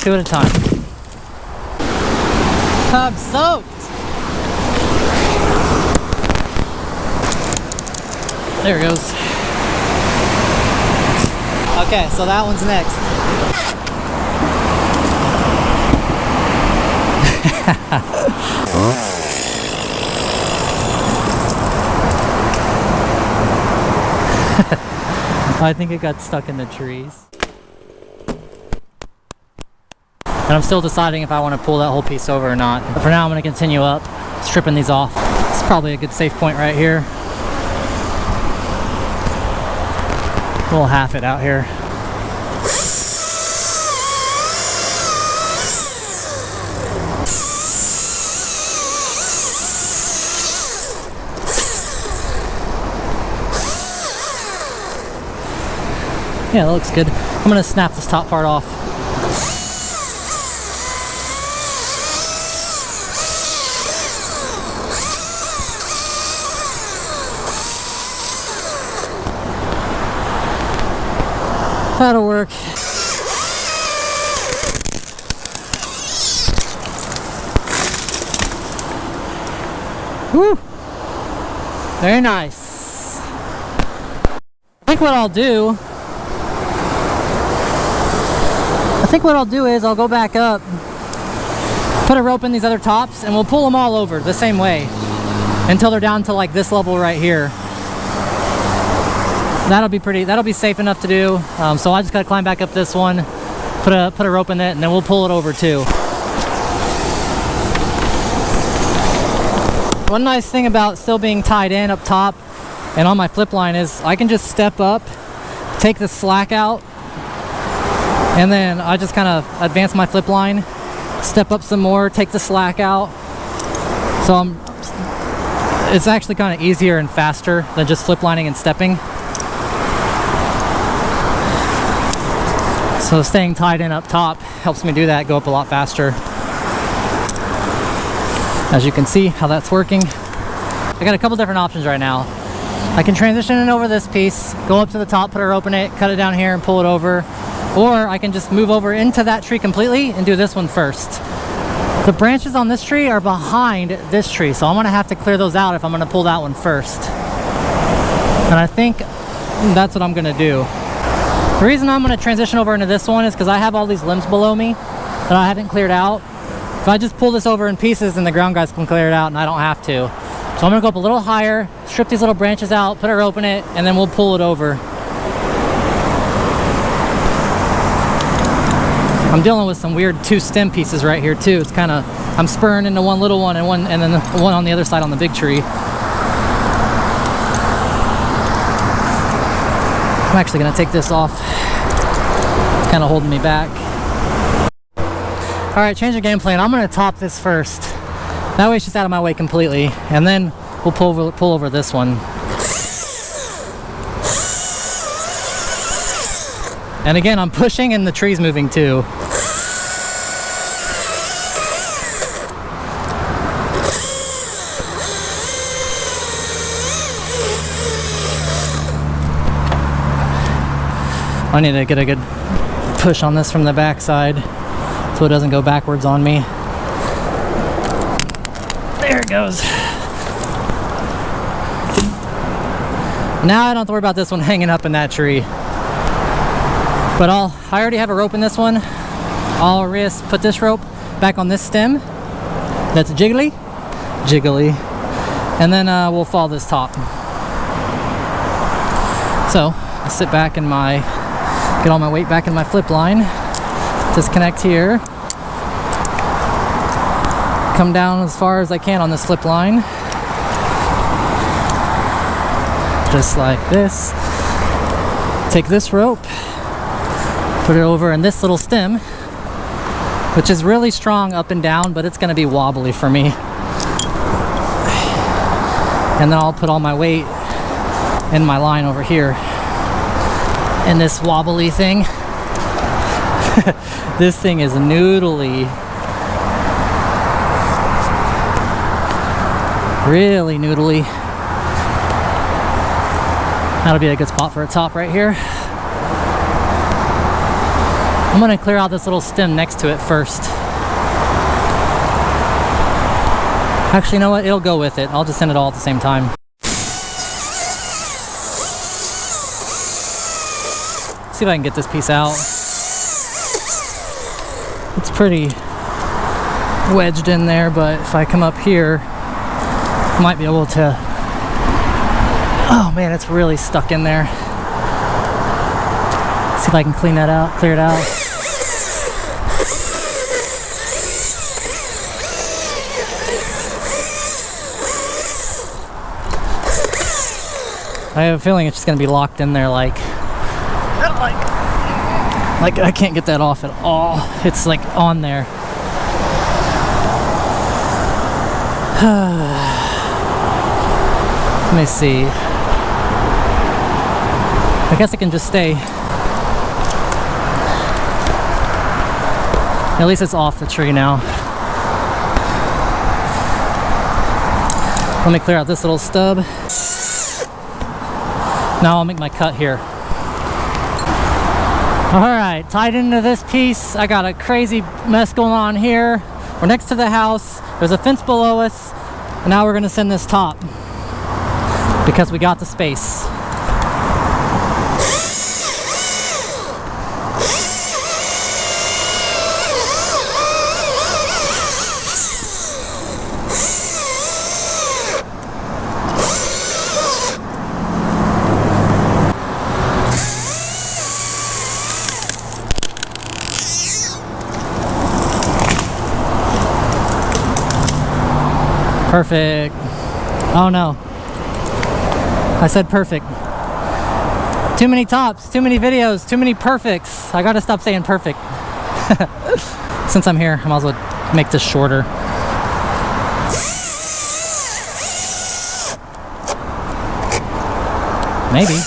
two at a time. I'm soaked. There it goes. Okay, so that one's next. I think it got stuck in the trees. And I'm still deciding if I want to pull that whole piece over or not. But for now, I'm going to continue up, stripping these off. It's probably a good safe point right here. We'll half it out here. Yeah, that looks good. I'm gonna snap this top part off. That'll work. Woo! Very nice. I think what I'll do is I'll go back up, put a rope in these other tops, and we'll pull them all over the same way until they're down to like this level right here. That'll be safe enough to do. So I just gotta climb back up this one, put a rope in it, and then we'll pull it over too. One nice thing about still being tied in up top and on my flip line is I can just step up, take the slack out, and then I just kind of advance my flip line, step up some more, take the slack out. So it's actually kind of easier and faster than just flip lining and stepping. So staying tied in up top helps me do that, go up a lot faster. As you can see how that's working. I got a couple different options right now. I can transition it over this piece, go up to the top, put a rope in it, cut it down here and pull it over. Or I can just move over into that tree completely and do this one first. The branches on this tree are behind this tree, so I'm gonna have to clear those out if I'm gonna pull that one first. And I think that's what I'm gonna do. The reason I'm gonna transition over into this one is because I have all these limbs below me that I haven't cleared out. If I just pull this over in pieces, then the ground guys can clear it out and I don't have to. So I'm gonna go up a little higher, strip these little branches out, put a rope in it, and then we'll pull it over. I'm dealing with some weird two stem pieces right here too. It's kind of, I'm spurring into one little one and then the one on the other side on the big tree. I'm actually gonna take this off. It's kind of holding me back. All right, change of game plan. I'm gonna top this first. That way it's just out of my way completely. And then we'll pull over this one. And again, I'm pushing and the tree's moving too. I need to get a good push on this from the back side so it doesn't go backwards on me. There it goes. Now I don't have to worry about this one hanging up in that tree. But I already have a rope in this one. I'll put this rope back on this stem that's jiggly, and then we'll follow this top. So I'll sit back in get all my weight back in my flip line, disconnect here, come down as far as I can on this flip line, just like this. Take this rope, put it over in this little stem, which is really strong up and down, but it's going to be wobbly for me. And then I'll put all my weight in my line over here in this wobbly thing. This thing is noodly. Really noodly. That'll be a good spot for a top right here. I'm gonna clear out this little stem next to it first. Actually, you know what? It'll go with it. I'll just send it all at the same time. See if I can get this piece out. It's pretty wedged in there, but if I come up here, I might be able to... Oh man, it's really stuck in there. See if I can clean that out, clear it out. I have a feeling it's just gonna be locked in there like I can't get that off at all. It's like on there. Let me see. I guess it can just stay. At least it's off the tree now. Let me clear out this little stub. Now I'll make my cut here. Alright, tied into this piece. I got a crazy mess going on here. We're next to the house. There's a fence below us. And now we're going to send this top. Because we got the space. Perfect. Oh no. I said perfect. Too many tops, too many videos, too many perfects. I gotta stop saying perfect. Since I'm here, I might as well make this shorter. Maybe. So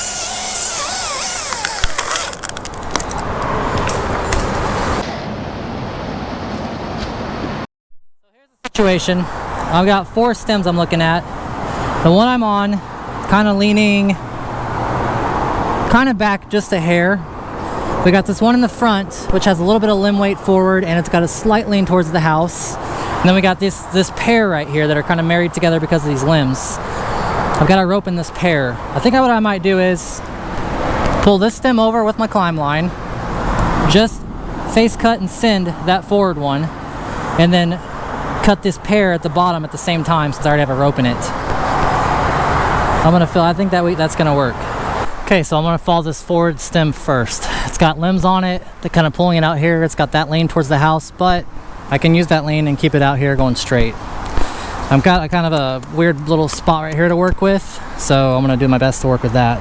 here's the situation. I've got 4 stems I'm looking at. The one I'm on, kind of leaning, kind of back just a hair. We got this one in the front, which has a little bit of limb weight forward, and it's got a slight lean towards the house. And then we got this pair right here that are kind of married together because of these limbs. I've got a rope in this pair. I think what I might do is pull this stem over with my climb line, just face cut and send that forward one, and then cut this pair at the bottom at the same time since I already have a rope in it. I think that's gonna work. Okay, so I'm gonna follow this forward stem first. It's got limbs on it. They're kind of pulling it out here. It's got that lean towards the house, but I can use that lean and keep it out here going straight. I've got a kind of a weird little spot right here to work with, so I'm gonna do my best to work with that.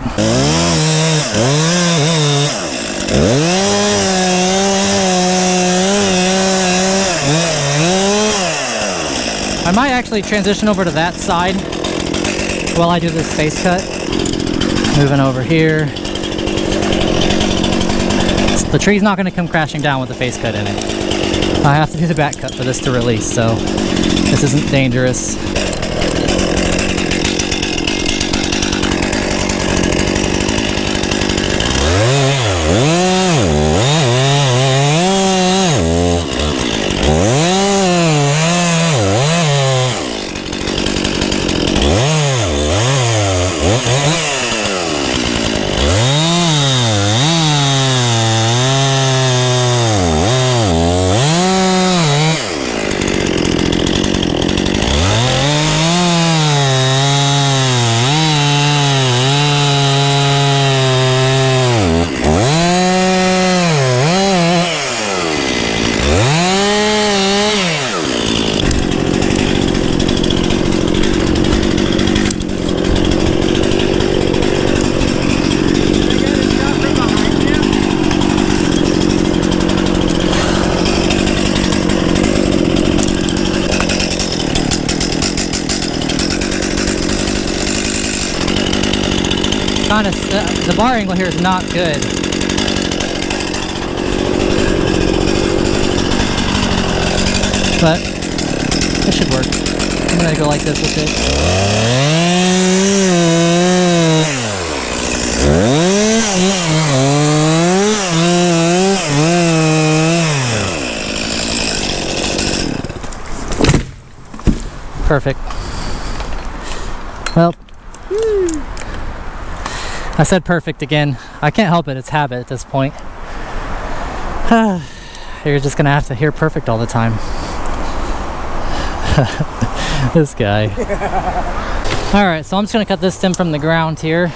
I might actually transition over to that side while I do this face cut. Moving over here. The tree's not going to come crashing down with the face cut in it. I have to do the back cut for this to release, so this isn't dangerous. The bar angle here is not good. But it should work. I'm gonna go like this with it. Perfect. Well, I said perfect again. I can't help it. It's habit at this point. You're just gonna have to hear perfect all the time. This guy. Alright, so I'm just gonna cut this stem from the ground here.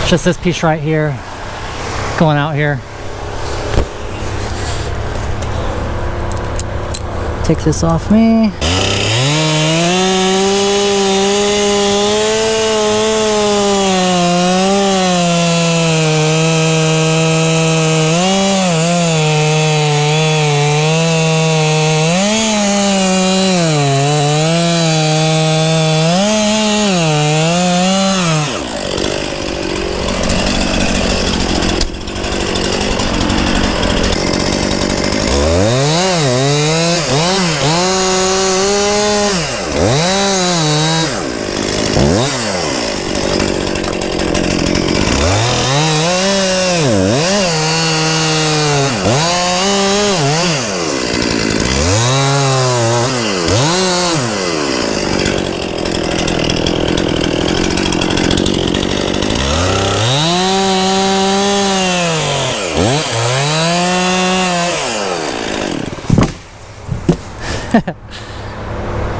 Just this piece right here. Going out here. Take this off me.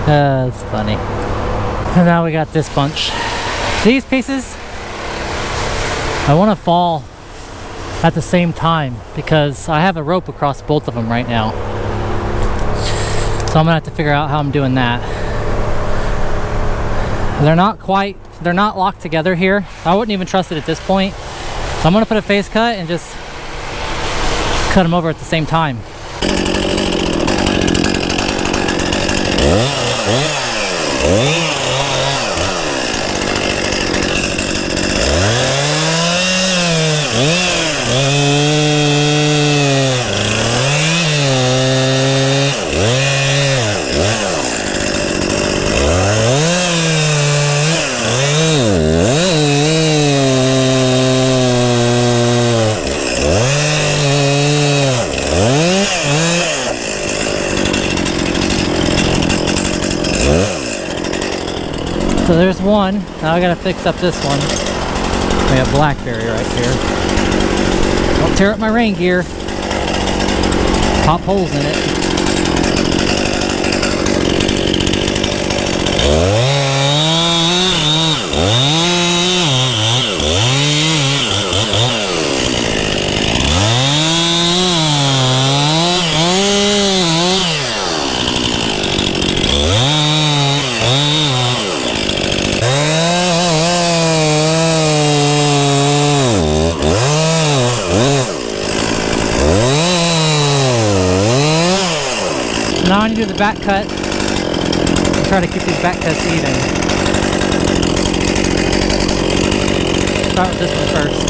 That's funny. And now we got this bunch. These pieces, I want to fall at the same time because I have a rope across both of them right now. So I'm gonna have to figure out how I'm doing that. They're not locked together here. I wouldn't even trust it at this point. So I'm gonna put a face cut and just cut them over at the same time. So there's one. Now I gotta fix up this one. We have blackberry right here. Don't tear up my rain gear. Pop holes in it. Now I need to do the back cut. Try to keep these back cuts even. Start with this one first.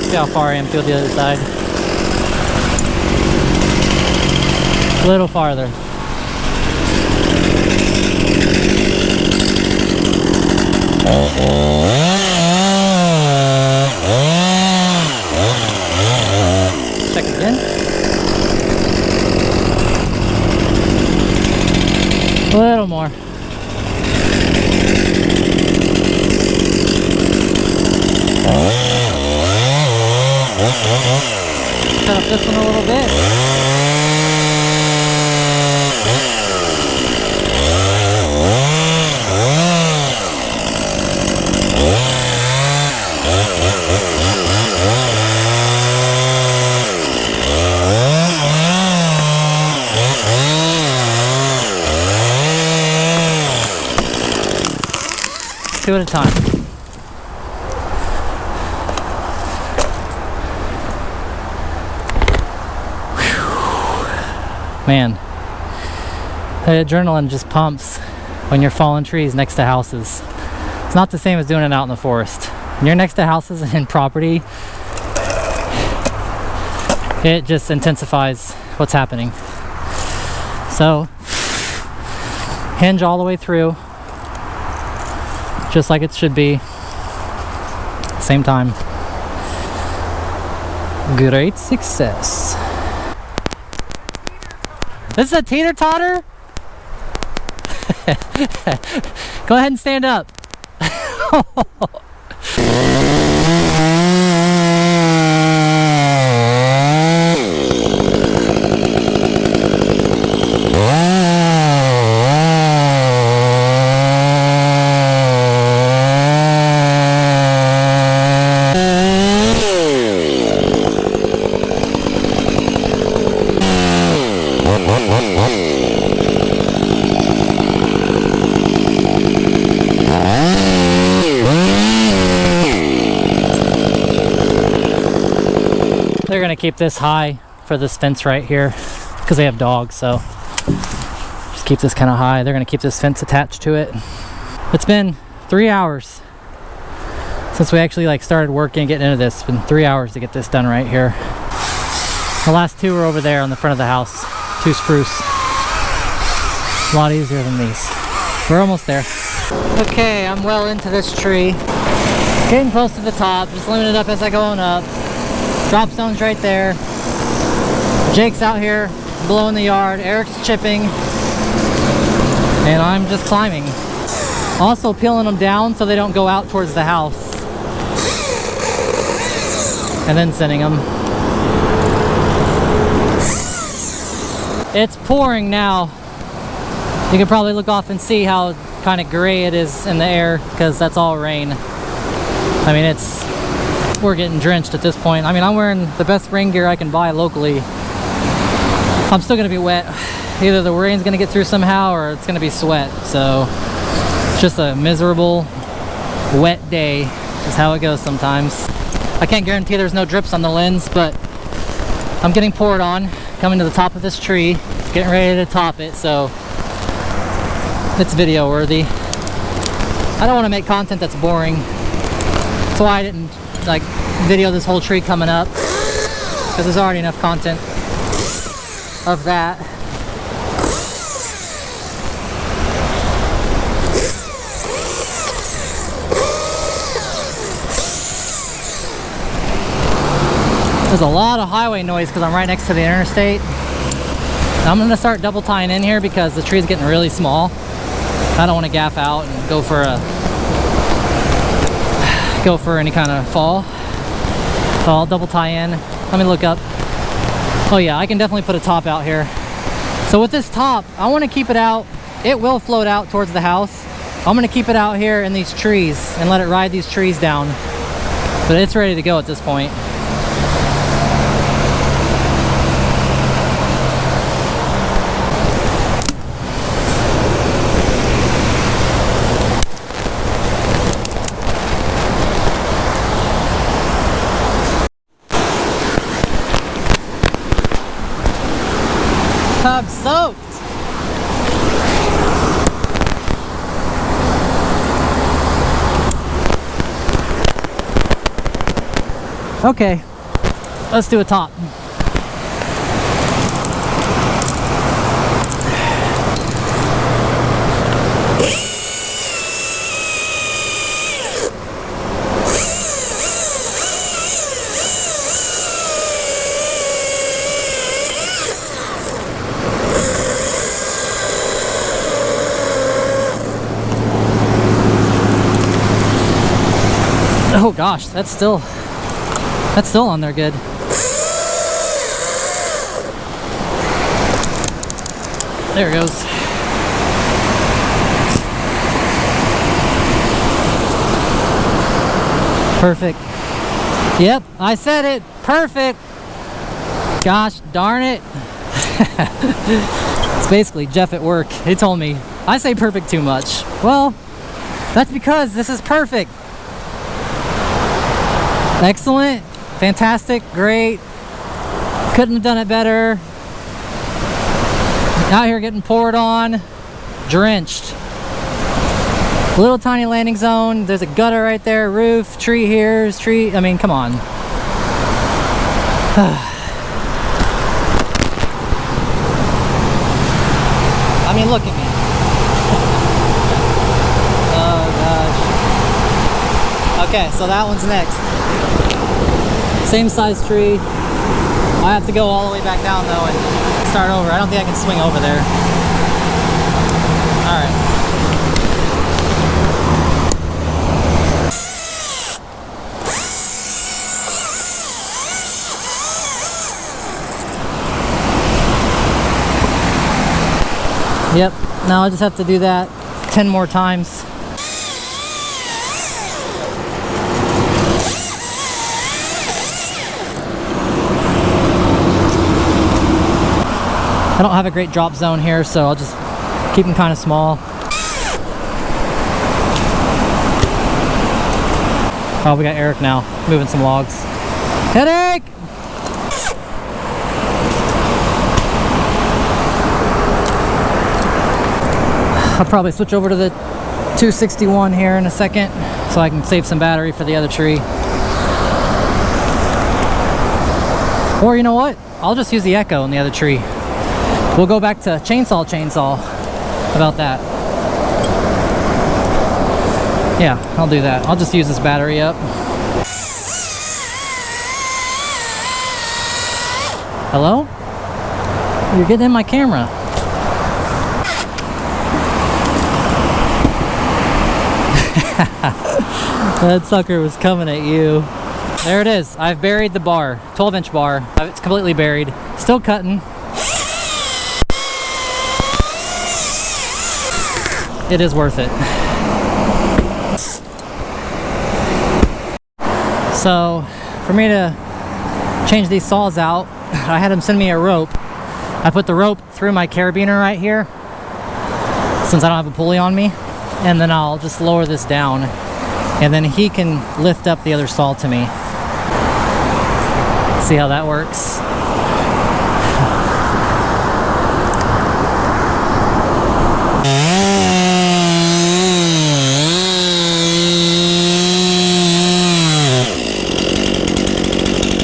See how far I am to the other side. A little farther. Check again. A little more. Cut up this one a little bit. Two at a time. Whew. Man, the adrenaline just pumps when you're falling trees next to houses. It's not the same as doing it out in the forest. When you're next to houses and in property, it just intensifies what's happening. So, hinge all the way through. Just like it should be. same time. Great success. This is a teeter-totter? Go ahead and stand up. They're gonna keep this high for this fence right here because they have dogs, so just keep this kind of high. They're gonna keep this fence attached to it. It's been 3 hours since we actually like started working and getting into this. It's been 3 hours to get this done right here. The last two are over there on the front of the house. 2 spruce. A lot easier than these. We're almost there. Okay, I'm well into this tree. Getting close to the top, just looming it up as I go on up. Drop zone's right there. Jake's out here blowing the yard. Eric's chipping. And I'm just climbing. Also peeling them down so they don't go out towards the house. And then sending them. It's pouring now. You can probably look off and see how kind of gray it is in the air because that's all rain. I mean, we're getting drenched at this point. I mean, I'm wearing the best rain gear I can buy locally. I'm still gonna be wet. Either the rain's gonna get through somehow or it's gonna be sweat. So it's just a miserable, wet day. Just how it goes sometimes. I can't guarantee there's no drips on the lens, but I'm getting poured on, coming to the top of this tree, getting ready to top it, so it's video worthy. I don't want to make content that's boring. That's why I didn't like video this whole tree coming up, because there's already enough content of that. There's a lot of highway noise because I'm right next to the interstate. I'm going to start double tying in here because the tree's getting really small. I don't want to gaff out and go for any kind of fall. So I'll double tie in. Let me look up. Oh yeah, I can definitely put a top out here. So with this top, I want to keep it out. It will float out towards the house. I'm going to keep it out here in these trees and let it ride these trees down. But it's ready to go at this point. I'm soaked. Okay, let's do a top. Oh gosh, that's still on there good. There it goes. Perfect. Yep, I said it. Perfect. Gosh darn it. It's basically Jeff at work. He told me I say perfect too much. Well, that's because this is perfect. Excellent, fantastic, great. Couldn't have done it better. Out here getting poured on, drenched. Little tiny landing zone. There's a gutter right there, roof, tree here, tree. I mean, come on. I mean, look at me. Oh gosh. Okay, so that one's next. Same size tree. I have to go all the way back down though and start over. I don't think I can swing over there. All right. Yep, now I just have to do that 10 more times. I don't have a great drop zone here, so I'll just keep them kind of small. Oh, we got Eric now, moving some logs. Headache! I'll probably switch over to the 261 here in a second, so I can save some battery for the other tree. Or you know what? I'll just use the Echo in the other tree. We'll go back to chainsaw about that. Yeah, I'll do that. I'll just use this battery up. Hello? You're getting in my camera. That sucker was coming at you. There it is. I've buried the bar. 12-inch bar. It's completely buried. Still cutting. It is worth it. So, for me to change these saws out, I had him send me a rope. I put the rope through my carabiner right here, since I don't have a pulley on me, and then I'll just lower this down, and then he can lift up the other saw to me. See how that works?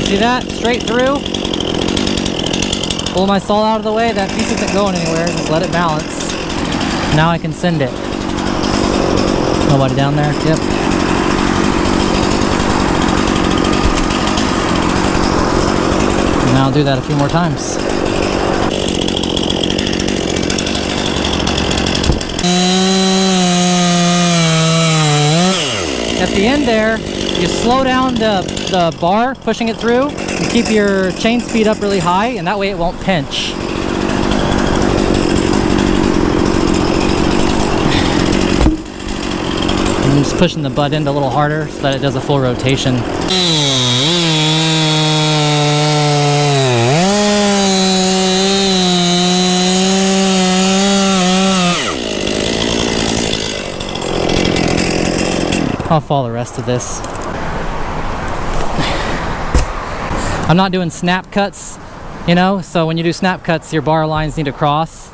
See that? Straight through. Pull my saw out of the way. That piece isn't going anywhere. Just let it balance. Now I can send it. Nobody down there? Yep. And I'll do that a few more times. At the end there, you slow down the bar, pushing it through, and keep your chain speed up really high, and that way it won't pinch. I'm just pushing the butt end a little harder so that it does a full rotation. I'll follow the rest of this. I'm not doing snap cuts, you know, so when you do snap cuts, your bar lines need to cross.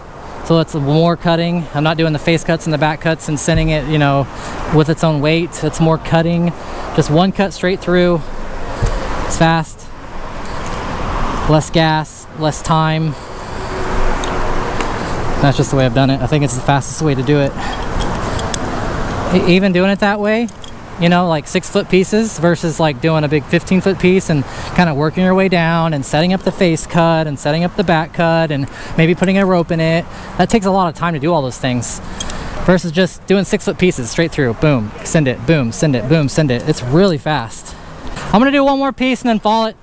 So it's more cutting. I'm not doing the face cuts and the back cuts and sending it, you know, with its own weight. It's more cutting. Just one cut straight through. It's fast. Less gas, less time. That's just the way I've done it. I think it's the fastest way to do it. Even doing it that way, you know, like 6-foot pieces versus like doing a big 15-foot piece and kind of working your way down and setting up the face cut and setting up the back cut and maybe putting a rope in it. That takes a lot of time to do all those things versus just doing 6-foot pieces straight through. Boom, send it, boom, send it, boom, send it. It's really fast. I'm gonna do one more piece and then fall it.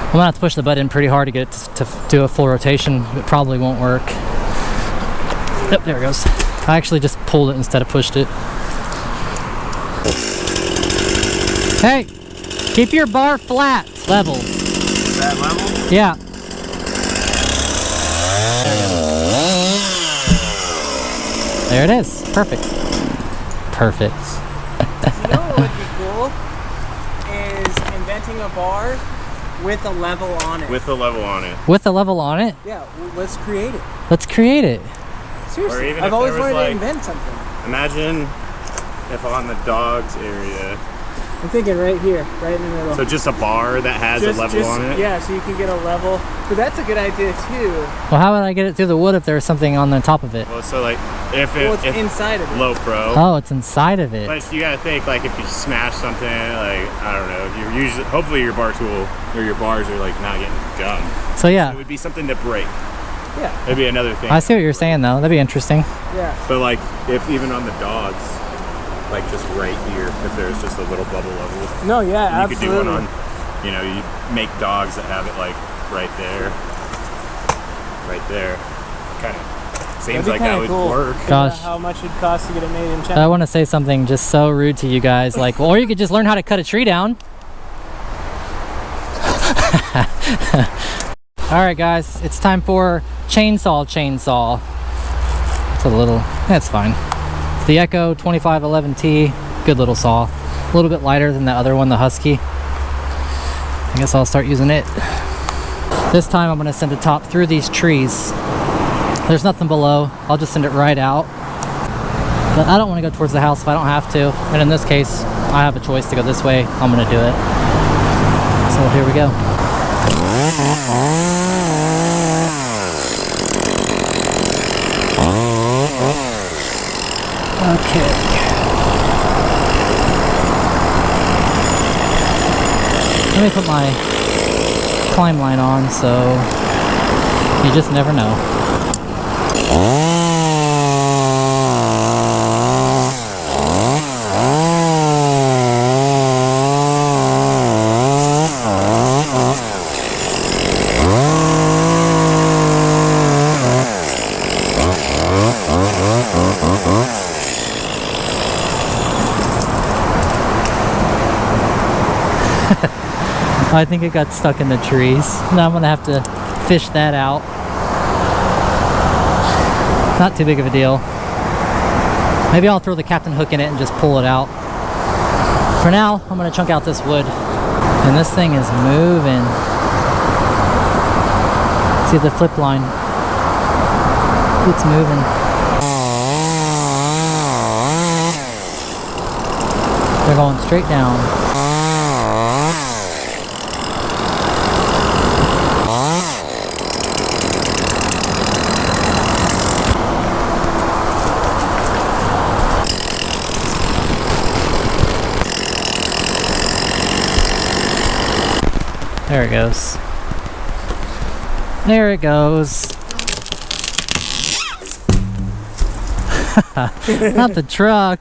I'm gonna have to push the button pretty hard to get it to do a full rotation. It probably won't work. Yep, there it goes. I actually just pulled it instead of pushed it. Hey, keep your bar flat, level. That level? Yeah. There it is. Perfect. Perfect. You know what would be cool is inventing a bar with a level on it. With the level on it. With the level on it? Yeah, well, let's create it. Let's create it. Seriously, Or even I've always if there was wanted like, to invent something. imagine if on the dogs area I'm thinking right here, right in the middle. So just a bar that has a level on it? Yeah, so you can get a level. But that's a good idea too. Well, how would I get it through the wood if there's something on the top of it? Well, so like, if it's inside of it. Low pro. Oh, it's inside of it. But you gotta think, like, if you smash something, like, I don't know, you're usually, hopefully your bar tool, or your bars are, like, not getting gummed. So yeah. So it would be something to break. Yeah. It'd be another thing. I see what you're saying though. That'd be interesting. Yeah. But like, if even on the dogs, like just right here, if there's just a little bubble level. No, yeah, you could do one on, you know, you make dogs that have it like right there. Kind of seems like that would work. Gosh. How much it'd cost to get it made in China. I want to say something just so rude to you guys, like, or you could just learn how to cut a tree down. All right, guys, it's time for chainsaw. It's a little, that's fine. It's the Echo 2511T, good little saw. A little bit lighter than the other one, the Husky. I guess I'll start using it. This time I'm gonna send a top through these trees. There's nothing below. I'll just send it right out. But I don't want to go towards the house if I don't have to. And in this case, I have a choice to go this way. I'm gonna do it. So here we go. Okay. Let me put my climb line on, so you just never know. I think it got stuck in the trees. Now I'm gonna have to fish that out. Not too big of a deal. Maybe I'll throw the captain hook in it and just pull it out. For now, I'm gonna chunk out this wood. And this thing is moving. See the flip line? It's moving. They're going straight down. There it goes. There it goes. Not the truck.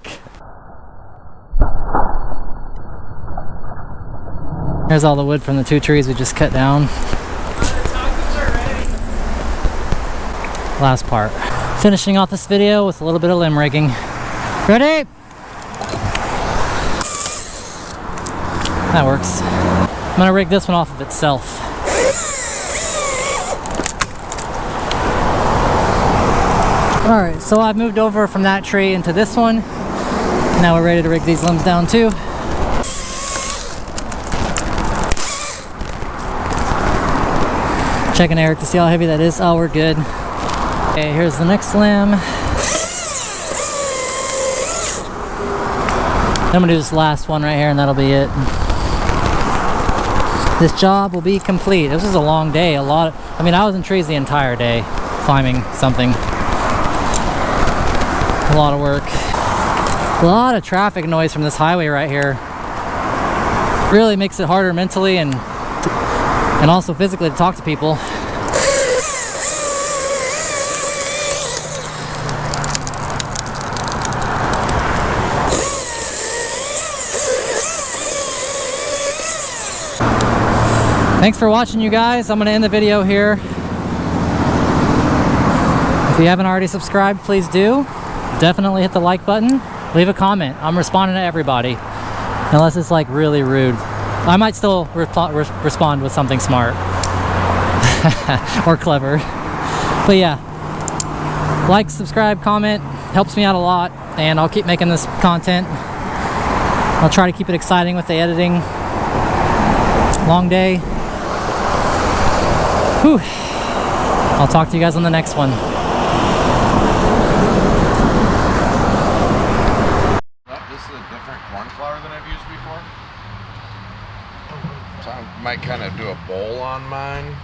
There's all the wood from the 2 trees we just cut down. Last part. Finishing off this video with a little bit of limb rigging. Ready? That works. I'm gonna rig this one off of itself. Alright, so I've moved over from that tree into this one. Now we're ready to rig these limbs down too. Checking Eric to see how heavy that is. Oh, we're good. Okay, here's the next limb. I'm gonna do this last one right here and that'll be it. This job will be complete. This was a long day. I was in trees the entire day, climbing something. A lot of work. A lot of traffic noise from this highway right here. Really makes it harder mentally and also physically to talk to people. Thanks for watching, you guys. I'm gonna end the video here. If you haven't already subscribed, please do. Definitely hit the like button. Leave a comment. I'm responding to everybody. Unless it's like really rude. I might still respond with something smart. Or clever. But yeah. Like, subscribe, comment. Helps me out a lot. And I'll keep making this content. I'll try to keep it exciting with the editing. Long day. Whew. I'll talk to you guys on the next one. This is a different corn flour than I've used before. So I might kind of do a bowl on mine.